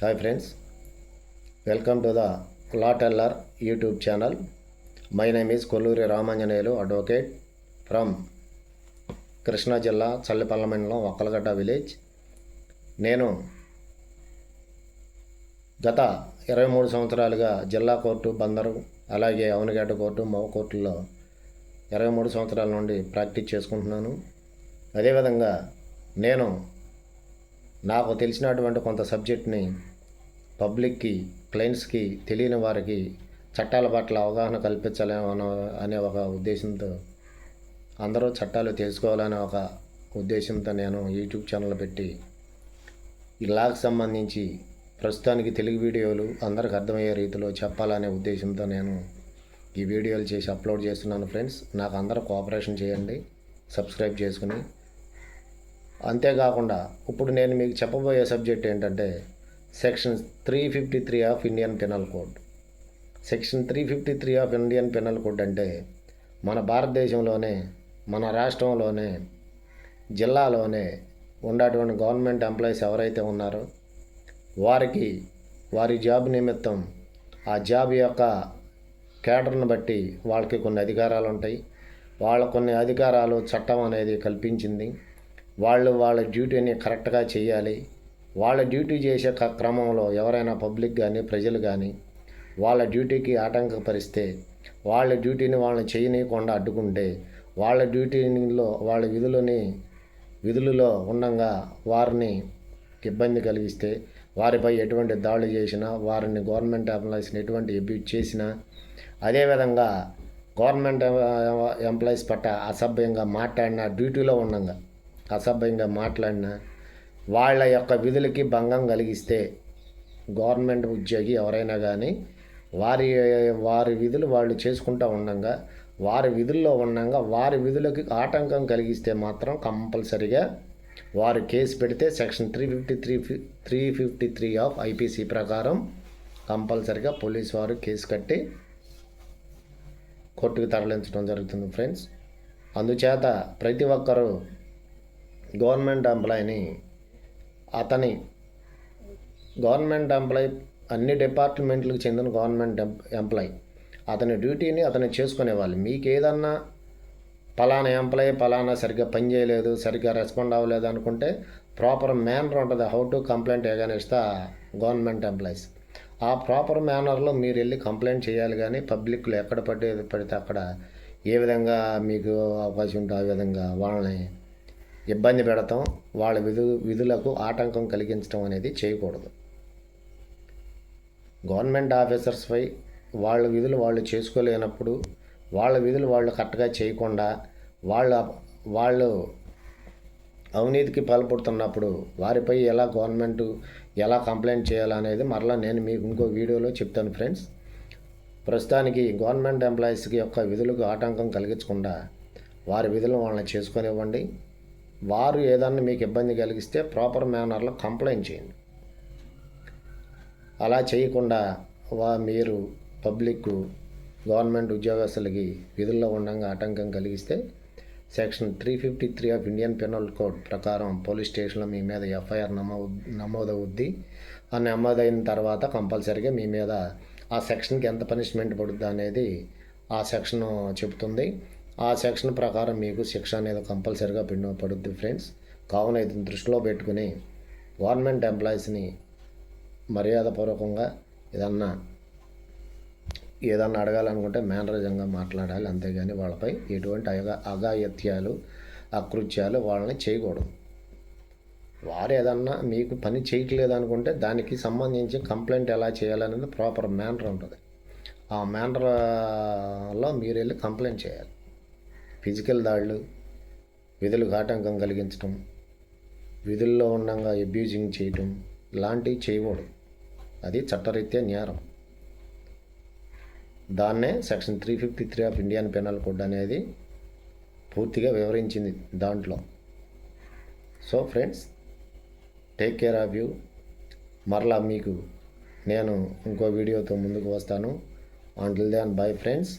Hi friends, welcome to the Law Teller YouTube channel. My name is Kolluri Ramanjanelu, advocate from Krishna జిల్లా చల్లిపల్ల మండలం Okkalagadda village. నేను గత 23 సంవత్సరాలుగా జిల్లా కోర్టు బందరు అలాగే అవనిగడ్డ కోర్టు మౌ కోర్టుల్లో 23 సంవత్సరాల నుండి ప్రాక్టీస్ చేసుకుంటున్నాను. అదేవిధంగా నేను నాకు తెలిసినటువంటి కొంత సబ్జెక్ట్ని పబ్లిక్కి, క్లయింట్స్కి, తెలియని వారికి చట్టాల పట్ల అవగాహన కల్పించాలని అనే ఒక ఉద్దేశంతో, అందరూ చట్టాలు తెలుసుకోవాలనే ఒక ఉద్దేశంతో నేను యూట్యూబ్ ఛానల్ పెట్టి ఈ లాకి సంబంధించి ప్రస్తుతానికి తెలుగు వీడియోలు అందరికి అర్థమయ్యే రీతిలో చెప్పాలనే ఉద్దేశంతో నేను ఈ వీడియోలు చేసి అప్లోడ్ చేస్తున్నాను. ఫ్రెండ్స్, నాకు అందరూ కోఆపరేషన్ చేయండి, సబ్స్క్రైబ్ చేసుకుని. అంతేకాకుండా ఇప్పుడు నేను మీకు చెప్పబోయే సబ్జెక్ట్ ఏంటంటే section 353 of Indian penal code. Section 353 of Indian penal code అంటే మన భారతదేశంలోనే, మన రాష్ట్రంలోనే, జిల్లాలోనే ఉన్నటువంటి గవర్నమెంట్ ఎంప్లాయీస్ ఎవరైతే ఉన్నారో వారికి వారి జాబ్ నిమిత్తం ఆ జాబ్ యొక్క కేడర్ను బట్టి వాళ్ళకి కొన్ని అధికారాలు ఉంటాయి. వాళ్ళ కొన్ని అధికారాలు చట్టం అనేది కల్పించింది. వాళ్ళ డ్యూటీని కరెక్ట్గా చేయాలి. వాళ్ళ డ్యూటీ చేసే క్రమంలో ఎవరైనా పబ్లిక్ కానీ, ప్రజలు కానీ వాళ్ళ డ్యూటీకి ఆటంకపరిస్తే, వాళ్ళ డ్యూటీని వాళ్ళని చేయనీయకుండా అడ్డుకుంటే, వాళ్ళ డ్యూటీలో వాళ్ళ విధులలో ఉండగా వారిని ఇబ్బంది కలిగిస్తే, వారిపై ఎటువంటి దాడులు చేసినా, వారిని గవర్నమెంట్ ఎంప్లాయీస్ని ఎటువంటి అబ్యూజ్ చేసినా, అదేవిధంగా గవర్నమెంట్ ఎంప్లాయీస్ పట్ల అసభ్యంగా మాట్లాడినా, డ్యూటీలో ఉండగా అసభ్యంగా మాట్లాడినా, వాళ్ళ యొక్క విధులకి భంగం కలిగిస్తే, గవర్నమెంట్ ఉద్యోగి ఎవరైనా కానీ వారి విధులు వాళ్ళు చేసుకుంటూ ఉండగా, వారి విధుల్లో ఉండగా వారి విధులకి ఆటంకం కలిగిస్తే మాత్రం కంపల్సరిగా వారు కేసు పెడితే సెక్షన్ 353 ఆఫ్ ఐపీసీ ప్రకారం కంపల్సరిగా పోలీసు వారు కేసు కట్టి కోర్టుకు తరలించడం జరుగుతుంది. ఫ్రెండ్స్, అందుచేత ప్రతి ఒక్కరూ గవర్నమెంట్ ఎంప్లాయీని గవర్నమెంట్ ఎంప్లాయీ అన్ని డిపార్ట్మెంట్లకు చెందిన గవర్నమెంట్ ఎంప్లాయీ అతని డ్యూటీని అతను చేసుకునేవాళ్ళు. మీకు ఏదన్నా పలానా ఎంప్లాయీ పలానా సరిగ్గా పని చేయలేదు, సరిగ్గా రెస్పాండ్ అవ్వలేదు అనుకుంటే ప్రాపర్ మేనర్ ఉంటుంది. How to complaint against the government employees. ఆ ప్రాపర్ మేనర్లో మీరు వెళ్ళి కంప్లైంట్ చేయాలి. కానీ పబ్లిక్లో ఎక్కడ పడితే అక్కడ ఏ విధంగా మీకు అవకాశం ఉంటే ఆ విధంగా వాళ్ళని ఇబ్బంది పెడతాం, వాళ్ళ విధులకు ఆటంకం కలిగించడం అనేది చేయకూడదు. గవర్నమెంట్ ఆఫీసర్స్పై వాళ్ళ విధులు వాళ్ళు చేసుకోలేనప్పుడు, వాళ్ళ విధులు వాళ్ళు కరెక్ట్గా చేయకుండా వాళ్ళు అవినీతికి పాల్పడుతున్నప్పుడు వారిపై గవర్నమెంట్ ఎలా కంప్లైంట్ చేయాలనేది మరలా నేను మీకు ఇంకో వీడియోలో చెప్తాను. ఫ్రెండ్స్, ప్రస్తుతానికి గవర్నమెంట్ ఎంప్లాయీస్కి యొక్క విధులకు ఆటంకం కలిగించకుండా వారి విధులను వాళ్ళని చేసుకొనివ్వండి. వారు ఏదన్నా మీకు ఇబ్బంది కలిగిస్తే ప్రాపర్ మేనర్లో కంప్లైంట్ చేయండి. అలా చేయకుండా మీరు పబ్లిక్, గవర్నమెంట్ ఉద్యోగస్తులకి విధుల్లో ఉండగా ఆటంకం కలిగిస్తే section 353 of Indian penal code ప్రకారం పోలీస్ స్టేషన్లో మీ మీద ఎఫ్ఐఆర్ నమోదవుద్ది. ఆ నమోదైన తర్వాత కంపల్సరీగా మీ మీద ఆ సెక్షన్కి ఎంత పనిష్మెంట్ పడుద్ది అనేది ఆ సెక్షన్ చెబుతుంది. ఆ సెక్షన్ ప్రకారం మీకు శిక్ష అనేది కంపల్సరీగా పడుద్ది. ఫ్రెండ్స్, కావున ఇది దృష్టిలో పెట్టుకుని గవర్నమెంట్ ఎంప్లాయీస్ని మర్యాదపూర్వకంగా ఏదన్నా అడగాలనుకుంటే మేనరిజంగా మాట్లాడాలి. అంతేగాని వాళ్ళపై ఎటువంటి అఘాయిత్యాలు, అకృత్యాలు వాళ్ళని చేయకూడదు. వారు ఏదన్నా మీకు పని చేయట్లేదు అనుకుంటే దానికి సంబంధించి కంప్లైంట్ ఎలా చేయాలనేది ప్రాపర్ మేనర్ ఉంటుంది. ఆ మేనర్లో మీరు వెళ్ళి కంప్లైంట్ చేయాలి. ఫిజికల్ దాడులు, విధులకు ఆటంకం కలిగించడం, విధుల్లో ఉండగా అబ్యూజింగ్ చేయటం ఇలాంటివి చేయకూడదు. అది చట్టరీత్యా నేరం. దాన్నే section 353 of Indian penal code అనేది పూర్తిగా వివరించింది దాంట్లో. So friends, take care of you. మరలా మీకు నేను ఇంకో వీడియోతో ముందుకు వస్తాను. Until then bye friends.